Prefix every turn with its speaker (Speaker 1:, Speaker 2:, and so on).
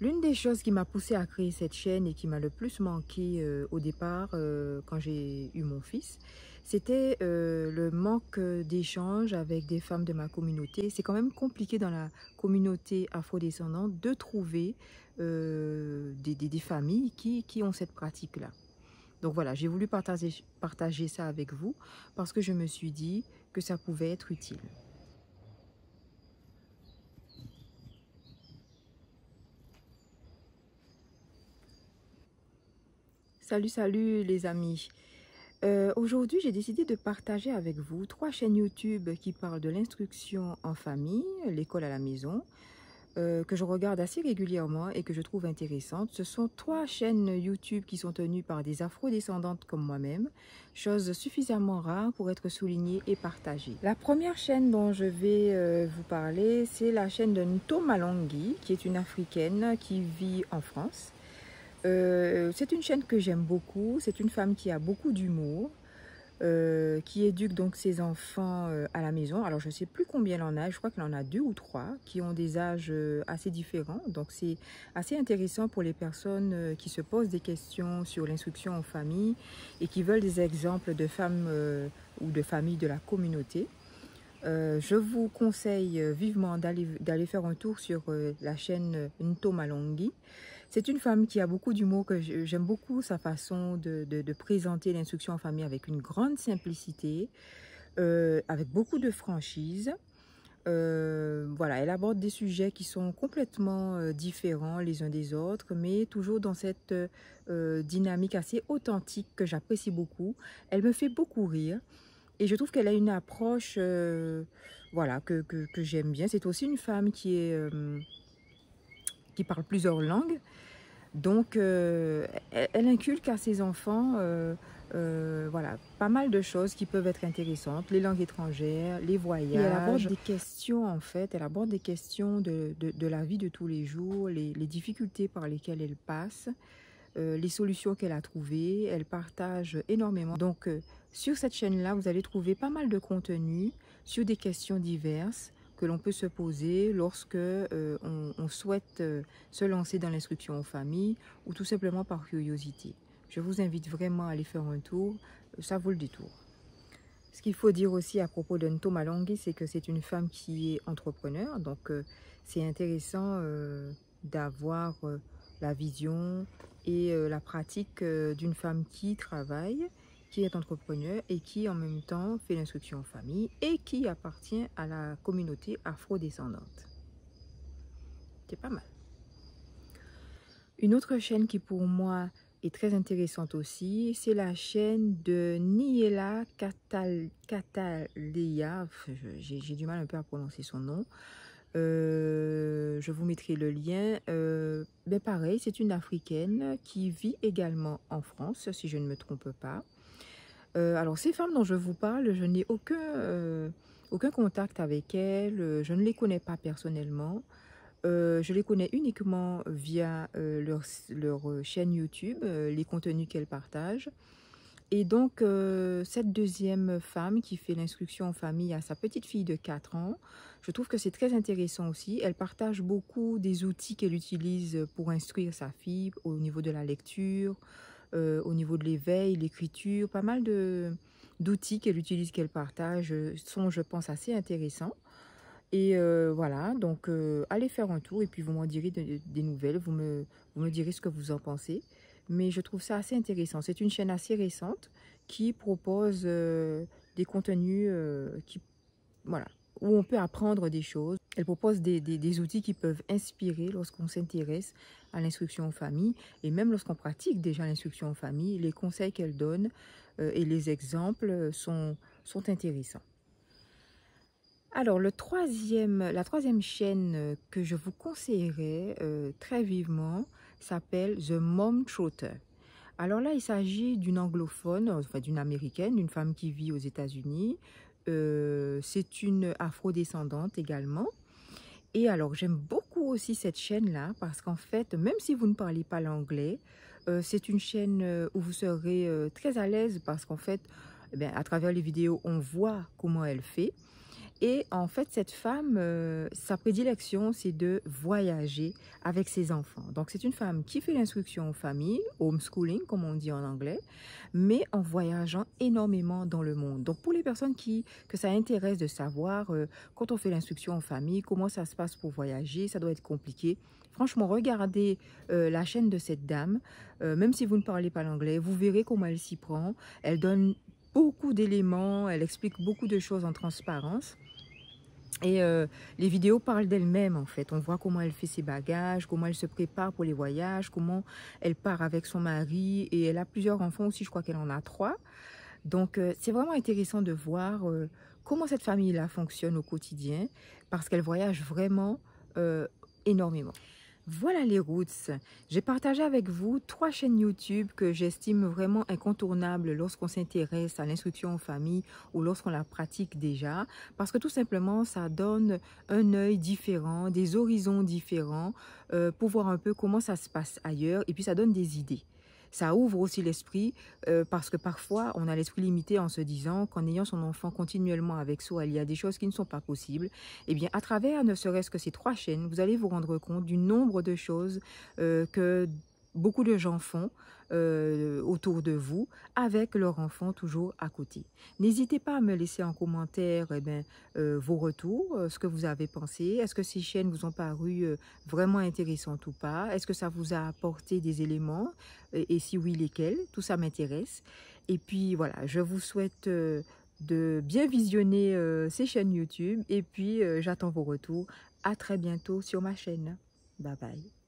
Speaker 1: L'une des choses qui m'a poussée à créer cette chaîne et qui m'a le plus manqué au départ, quand j'ai eu mon fils, c'était le manque d'échange avec des femmes de ma communauté. C'est quand même compliqué dans la communauté afrodescendante de trouver des familles qui ont cette pratique-là. Donc voilà, j'ai voulu partager ça avec vous parce que je me suis dit que ça pouvait être utile. Salut les amis. Aujourd'hui, j'ai décidé de partager avec vous 3 chaînes YouTube qui parlent de l'instruction en famille, l'école à la maison, que je regarde assez régulièrement et que je trouve intéressantes. Ce sont 3 chaînes YouTube qui sont tenues par des afro-descendantes comme moi-même, chose suffisamment rare pour être soulignée et partagée. La première chaîne dont je vais vous parler, c'est la chaîne de Nto Malongi, qui est une africaine qui vit en France. C'est une chaîne que j'aime beaucoup. C'est une femme qui a beaucoup d'humour, qui éduque donc ses enfants à la maison. Alors je ne sais plus combien elle en a, je crois qu'elle en a 2 ou 3 qui ont des âges assez différents. Donc c'est assez intéressant pour les personnes qui se posent des questions sur l'instruction en famille et qui veulent des exemples de femmes ou de familles de la communauté. Je vous conseille vivement d'aller faire un tour sur la chaîne Nto Malongi. C'est une femme qui a beaucoup d'humour, que j'aime beaucoup sa façon de présenter l'instruction en famille avec une grande simplicité, avec beaucoup de franchise. Voilà, elle aborde des sujets qui sont complètement différents les uns des autres, mais toujours dans cette dynamique assez authentique que j'apprécie beaucoup. Elle me fait beaucoup rire. Et je trouve qu'elle a une approche voilà, que j'aime bien. C'est aussi une femme qui parle plusieurs langues. Donc, elle inculque à ses enfants voilà, pas mal de choses qui peuvent être intéressantes. Les langues étrangères, les voyages. Et elle aborde des questions, en fait. Elle aborde des questions de la vie de tous les jours, les difficultés par lesquelles elle passe. Les solutions qu'elle a trouvées, elle partage énormément. Donc, sur cette chaîne-là, vous allez trouver pas mal de contenu sur des questions diverses que l'on peut se poser lorsque on souhaite se lancer dans l'instruction en famille ou tout simplement par curiosité. Je vous invite vraiment à aller faire un tour, ça vaut le détour. Ce qu'il faut dire aussi à propos de Nto Malongi, c'est que c'est une femme qui est entrepreneur, donc c'est intéressant d'avoir la vision et la pratique d'une femme qui travaille, qui est entrepreneur et qui en même temps fait l'instruction en famille et qui appartient à la communauté afro-descendante. C'est pas mal. Une autre chaîne qui pour moi est très intéressante aussi, c'est la chaîne de Niela Catalea. J'ai du mal un peu à prononcer son nom. Je vous mettrai le lien. Ben pareil, c'est une africaine qui vit également en France, si je ne me trompe pas. Alors ces femmes dont je vous parle, je n'ai aucun contact avec elles, je ne les connais pas personnellement. Je les connais uniquement via leur chaîne YouTube, les contenus qu'elles partagent. Et donc, cette deuxième femme qui fait l'instruction en famille à sa petite fille de 4 ans, je trouve que c'est très intéressant aussi. Elle partage beaucoup des outils qu'elle utilise pour instruire sa fille au niveau de la lecture, au niveau de l'éveil, l'écriture. Pas mal d'outils qu'elle utilise, qu'elle partage, sont, je pense, assez intéressants. Et voilà, donc allez faire un tour et puis vous m'en direz des nouvelles, vous me direz ce que vous en pensez. Mais je trouve ça assez intéressant. C'est une chaîne assez récente qui propose des contenus voilà, où on peut apprendre des choses. Elle propose des outils qui peuvent inspirer lorsqu'on s'intéresse à l'instruction en famille et même lorsqu'on pratique déjà l'instruction en famille. Les conseils qu'elle donne et les exemples sont intéressants. Alors, la troisième chaîne que je vous conseillerais très vivement s'appelle The Mom Trotter. Alors là, il s'agit d'une anglophone, enfin d'une américaine, une femme qui vit aux États-Unis. C'est une afro-descendante également. Et alors, j'aime beaucoup aussi cette chaîne-là parce qu'en fait, même si vous ne parlez pas l'anglais, c'est une chaîne où vous serez très à l'aise parce qu'en fait, à travers les vidéos, on voit comment elle fait. Et en fait, cette femme, sa prédilection, c'est de voyager avec ses enfants. Donc, c'est une femme qui fait l'instruction en famille, homeschooling, comme on dit en anglais, mais en voyageant énormément dans le monde. Donc, pour les personnes que ça intéresse de savoir, quand on fait l'instruction en famille, comment ça se passe pour voyager, ça doit être compliqué. Franchement, regardez la chaîne de cette dame, même si vous ne parlez pas l'anglais, vous verrez comment elle s'y prend. Elle donne beaucoup d'éléments, elle explique beaucoup de choses en transparence. Et les vidéos parlent d'elle-même en fait. On voit comment elle fait ses bagages, comment elle se prépare pour les voyages, comment elle part avec son mari. Et elle a plusieurs enfants aussi, je crois qu'elle en a 3. Donc c'est vraiment intéressant de voir comment cette famille-là fonctionne au quotidien parce qu'elle voyage vraiment énormément. Voilà les Roots. J'ai partagé avec vous 3 chaînes YouTube que j'estime vraiment incontournables lorsqu'on s'intéresse à l'instruction en famille ou lorsqu'on la pratique déjà. Parce que tout simplement, ça donne un œil différent, des horizons différents pour voir un peu comment ça se passe ailleurs et puis ça donne des idées. Ça ouvre aussi l'esprit parce que parfois, on a l'esprit limité en se disant qu'en ayant son enfant continuellement avec soi, il y a des choses qui ne sont pas possibles. Eh bien, à travers ne serait-ce que ces 3 chaînes, vous allez vous rendre compte du nombre de choses que beaucoup de gens font autour de vous avec leur enfant toujours à côté. N'hésitez pas à me laisser en commentaire vos retours, ce que vous avez pensé. Est-ce que ces chaînes vous ont paru vraiment intéressantes ou pas? Est-ce que ça vous a apporté des éléments? Et si oui, lesquels? Tout ça m'intéresse. Et puis voilà, je vous souhaite de bien visionner ces chaînes YouTube et puis j'attends vos retours. À très bientôt sur ma chaîne. Bye bye.